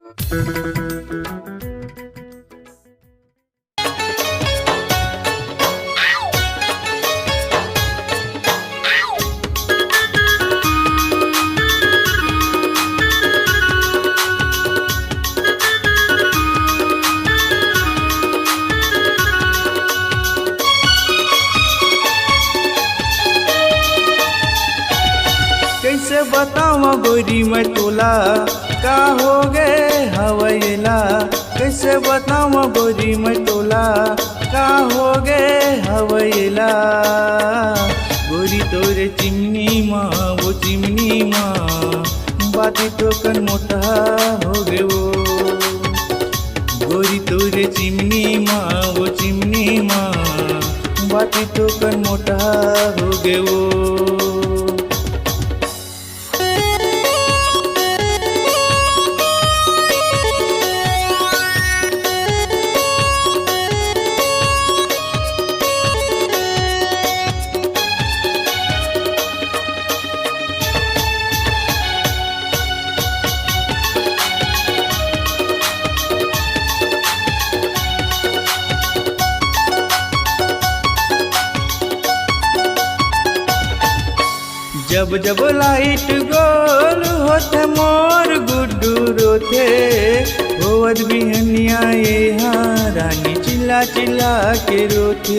कैसे बताऊं गोरी मैं तोला का हो गए हवैला। कैसे बताऊं गोरी मैं तोला का हो गए हवैला। गोरी तोरे चिमनी माँ वो चिमनी माँ बाती तो कन मोटा हो गए वो। गोरी तोरे चिमनी माँ वो चिमनी माँ बाती तो कन मोटा हो गए वो। जब जब लाइट गोल होते मोर गुड्डू रोते होवत बिहनिया यहाँ रानी चिल्ला चिल्ला के रोते।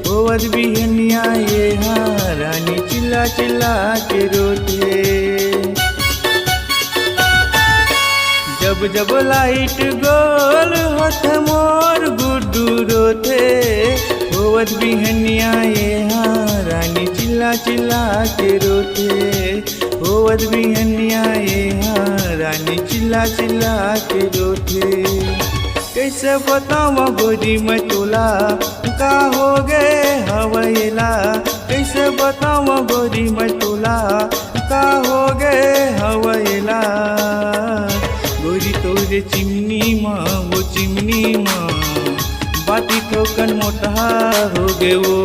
होवत बिहनिया यहाँ रानी चिल्ला चिल्ला के रोते। जब जब लाइट गोल होते मोर गुड्डू रोते होवत बिहनिया यहाँ रानी चिल्ला चिल्ला के रोते। होवत बिहनिया यहाँ रानी चिल्ला चिल्ला के रोते। कैसे बताऊं गोरी मैं तोला का हो गए हवैला। कैसे बताऊं गोरी मैं तोला का हो गए हवैला। गोरी तोरे चिमनी माँ वो चिमनी माँ बाती ठोकन मोटा हो गए वो।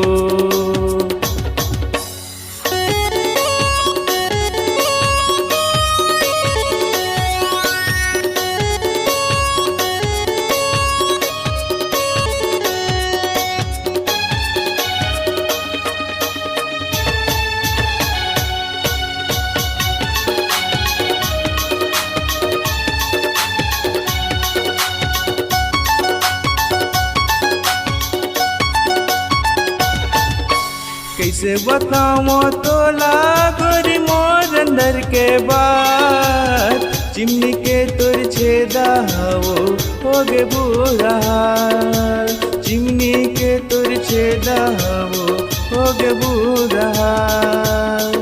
कैसे बताऊं तोला गोरी मोर अंदर के बात। चिमनी के तोर छेदा हो गे बुरा हाल। चिमनी के तोर छेदा हो गे बुरा हाल।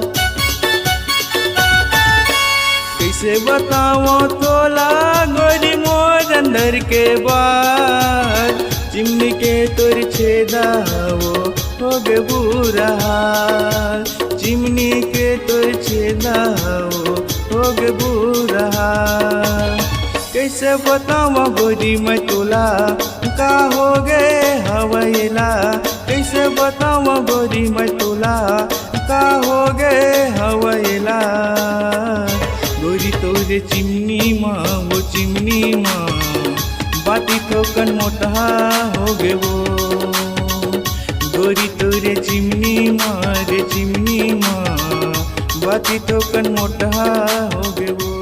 कैसे बताऊं तोला गोरी मोर अंदर के बात। चिमनी के तोर छेदा हो गे बुरा हाल। चिमनी के तोर छेदा हो गे बुरा हाल। कैसे बताऊं गोरी मैं तोला का हो गए हवैला। कैसे बताऊं गोरी मैं तोला का हो गए हवैला। गोरी तोरे चिमनी माँ वो चिमनी माँ बाती ठोकन मोटा हो गए वो। गोरी तोरे चिमनी माँ रे चिमनी माँ बाती ठोकन मोटा हो गए वो।